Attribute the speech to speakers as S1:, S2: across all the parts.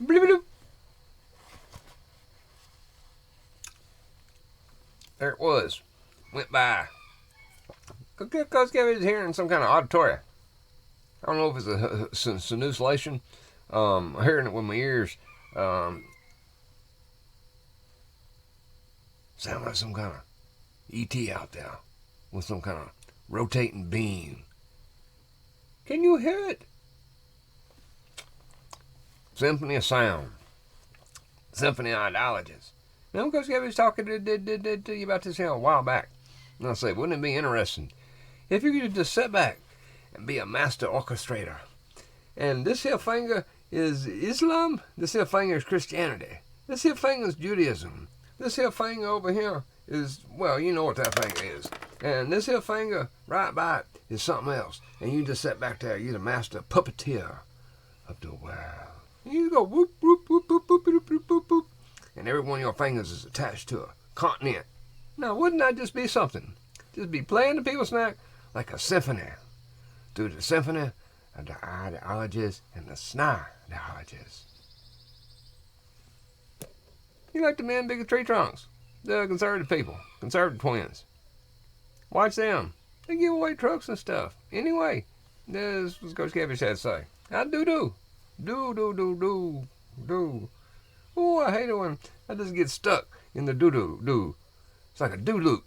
S1: Bloop, bloop. There it was. Went by. Coach Kevin's here in some kind of auditorium. I don't know if it's a hallucination. I'm hearing it with my ears. Sound like some kind of ET out there with some kind of rotating beam. Can you hear it? Symphony of Sound. Symphony of Ideologies. Now, Coach Gabby was talking to you about this here a while back. And I say, wouldn't it be interesting if you could just sit back and be a master orchestrator? And this here finger is Islam. This here finger is Christianity. This here finger is Judaism. This here finger over here is, well, you know what that finger is. And this here finger right by it is something else. And you just sit back there. You're the master puppeteer of the world. And you go whoop, whoop, whoop, whoop, whoop, whoop, whoop, whoop, whoop. And every one of your fingers is attached to a continent. Now, wouldn't that just be something? Just be playing the people snack like a symphony. Through the symphony of the ideologies and the snare ideologies. You like the men big tree trunks. The conservative people. Conservative twins. Watch them. They give away trucks and stuff. Anyway, this is what Coach Cabbage had to say. I do. Do. Oh, I hate it when I just get stuck in the do. It's like a do loop.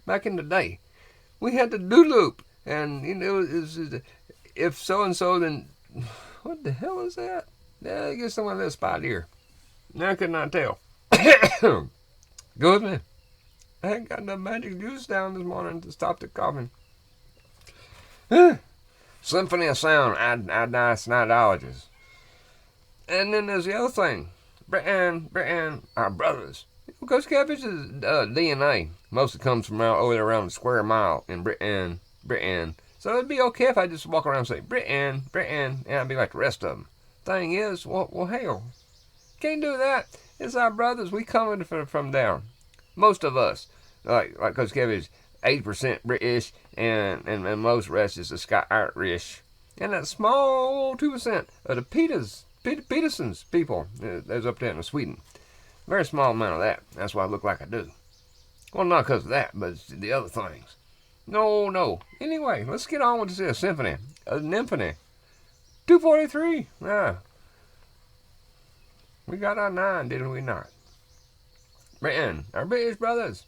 S1: Back in the day, we had the do loop. And, you know, if so-and-so, then what the hell is that? Yeah, I guess someone let a spot here. Now I could not tell. Go with me. I ain't got no magic juice down this morning to stop the coughing. Symphony of Sound, ideologies. And then there's the other thing. Britain, our brothers. Coach Cabbage's DNA mostly comes from over there around the square mile in Britain. So it'd be okay if I just walk around and say, Britain, and I'd be like the rest of them. Thing is, well, hell, can't do that. It's our brothers. We coming from down. Most of us, like Coach Cabbage, 80% British, and most rest is the Scottish. And that small 2% of the Petersons people that's up there in Sweden. Very small amount of that. That's why I look like I do. Well, not because of that, but it's the other things. No. Anyway, let's get on with this symphony. A nymphony. 243. Yeah. We got our 9, didn't we not? Britain, our British brothers.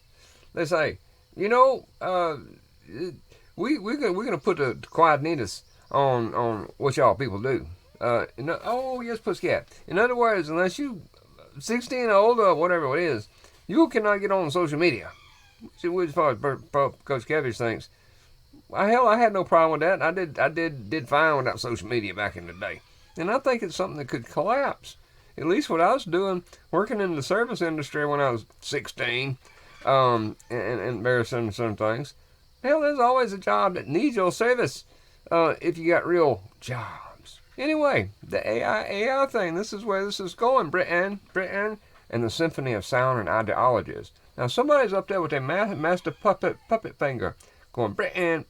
S1: They say, you know, we're gonna put the Quietus on what y'all people do. Oh yes, Pussycat. In other words, unless you 16 or older or whatever it is, you cannot get on social media. As far as Coach Cabbage thinks, hell, I had no problem with that. I did fine without social media back in the day, and I think it's something that could collapse. At least what I was doing, working in the service industry when I was 16, and various some things. Hell, there's always a job that needs your service if you got real jobs. Anyway, the AI thing, this is where this is going. Britain, and the Symphony of Sound and Ideologies. Now, somebody's up there with a master puppet finger going, Britain,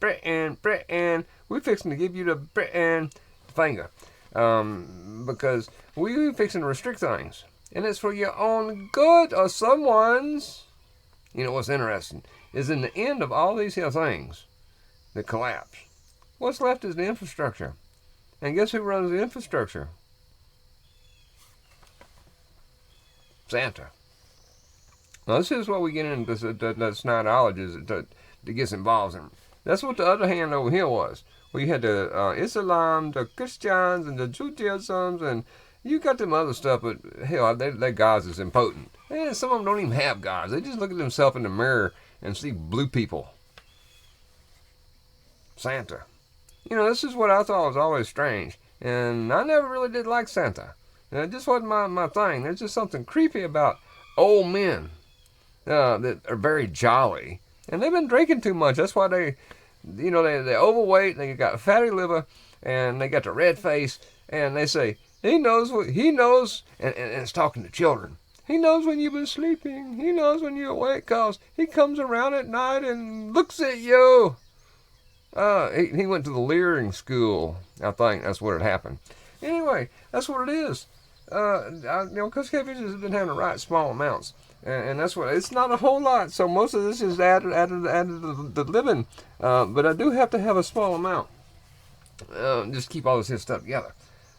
S1: we're fixing to give you the Britain finger. Because we're fixing to restrict things. And it's for your own good or someone's. You know what's interesting is in the end of all these here things that collapse, what's left is the infrastructure. And guess who runs the infrastructure? Santa. Now this is what we get into the snidologies that gets involved in. That's what the other hand over here was. We had the Islam, the Christians, and the Judaisms, and you got them other stuff, but hell, their gods is impotent. And some of them don't even have gods. They just look at themselves in the mirror and see blue people. Santa. You know, this is what I thought was always strange. And I never really did like Santa. It just wasn't my thing. There's just something creepy about old men that are very jolly. And they've been drinking too much. That's why they're overweight, they got a fatty liver, and they got the red face, and they say, he knows, and it's talking to children. He knows when you've been sleeping. He knows when you're awake, because he comes around at night and looks at you. He went to the Leering School. I think that's what had happened. Anyway, that's what it is. Coach Catfish has been having to write small amounts, and that's what it's not a whole lot. So most of this is added to the living, but I do have to have a small amount. Just keep all this stuff together.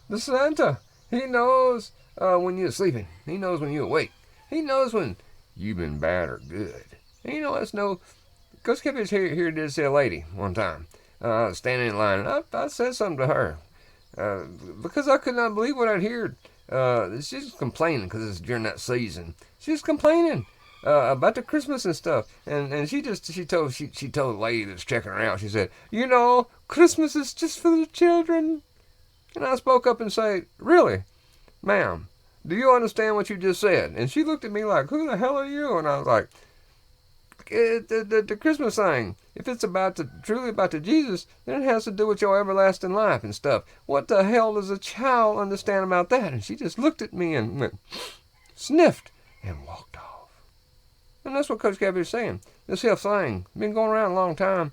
S1: The Santa, he knows when you're sleeping. He knows when you're awake. He knows when you've been bad or good. And you know, that's no. Coach Catfish here did see a lady one time standing in line, and I said something to her because I could not believe what I'd heard. She's complaining because it's during that season. She's complaining about the Christmas and stuff, and she told the lady that's checking her out. She said, "You know, Christmas is just for the children." And I spoke up and said, "Really, ma'am? Do you understand what you just said?" And she looked at me like, "Who the hell are you?" And I was like, the Christmas thing, if it's truly about the Jesus, then it has to do with your everlasting life and stuff. What the hell does a child understand about that? And she just looked at me and went, sniffed, and walked off. And that's what Coach Catfish is saying. This here thing been going around a long time,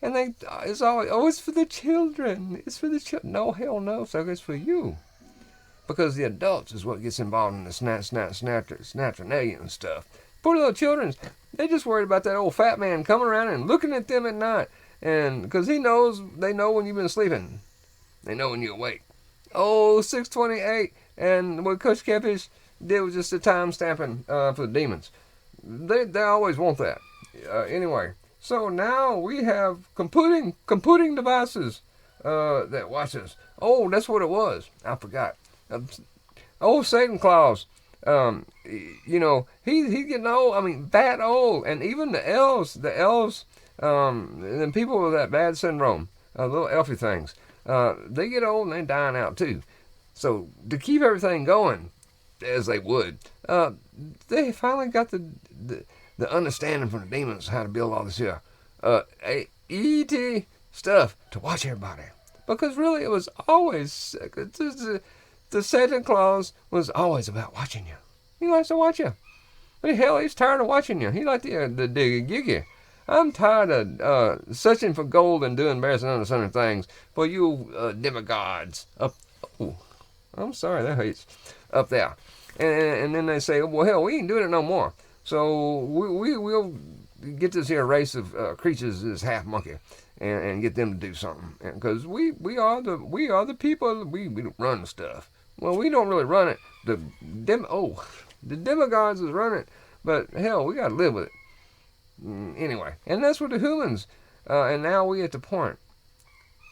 S1: and it's always, it's for the children. It's for the children. No, hell no, so it's for you. Because the adults is what gets involved in the snatcher and stuff. Poor little children, they just worried about that old fat man coming around and looking at them at night. And because they know when you've been sleeping. They know when you're awake. 6:28. And what Coach Catfish did was just the time stamping for the demons. They always want that. Anyway, so now we have computing devices that watch us. Oh, that's what it was. I forgot. Satan Claus. He's getting old. I mean, bad old. And even the elves, and people with that bad syndrome, little elfy things, they get old and they're dying out too. So to keep everything going, as they would, they finally got the understanding from the demons how to build all this here ET stuff to watch everybody. Because really, it was always the Santa Claus was always about watching you. He likes to watch you. But hell, he's tired of watching you. He likes to gig you. I'm tired of searching for gold and doing embarrassing understanding things for you demigods up. Oh, I'm sorry, that hurts. Up there. And then they say, well, hell, we ain't doing it no more. So we'll get this here race of creatures, this half monkey, and get them to do something. Because we are the people. We run stuff. Well, we don't really run it. The demigods is running it. But hell, we gotta live with it. Anyway, and that's what the humans. And now we at the point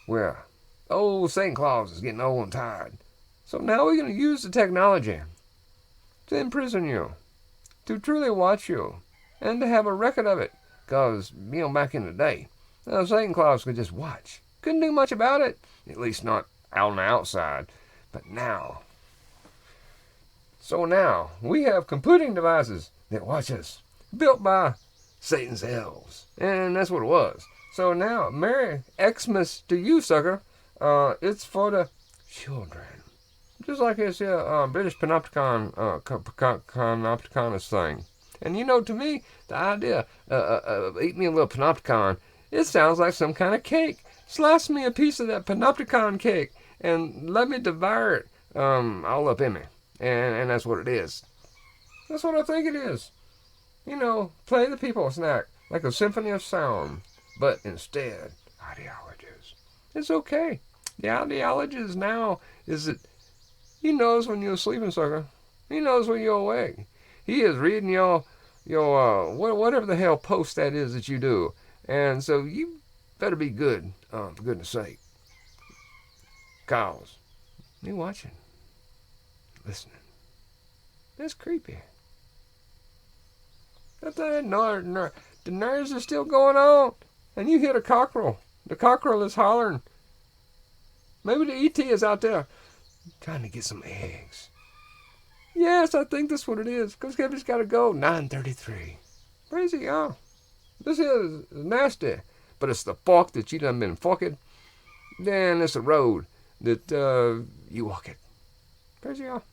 S1: where St. Claus is getting old and tired. So now we're gonna use the technology to imprison you, to truly watch you, and to have a record of it. Because, back in the day, St. Claus could just watch. Couldn't do much about it. At least not out on the outside. But now. So now, we have computing devices that watch us. Built by Satan's elves. And that's what it was. So now, Merry Xmas to you, sucker. It's for the children. Just like this British Panopticon, Panopticonist thing. And to me, the idea of eating me a little Panopticon, it sounds like some kind of cake. Slice me a piece of that Panopticon cake and let me devour it all up in me. And that's what it is. That's what I think it is. Play the people snack like a symphony of sound, but instead, ideologies. It's okay. The ideologies now is that he knows when you're sleeping, sucker. He knows when you're awake. He is reading your whatever the hell post that is that you do. And so you better be good, for goodness sake. Cause you watching, listening. That's creepy. The nerves are still going on. And you hear the cockerel. The cockerel is hollering. Maybe the ET is out there trying to get some eggs. Yes, I think that's what it is. Because Kevin's got to go. 9:33. Crazy, y'all. This is nasty. But it's the fork that you done been forking. Then it's the road that you walk it. Crazy, y'all.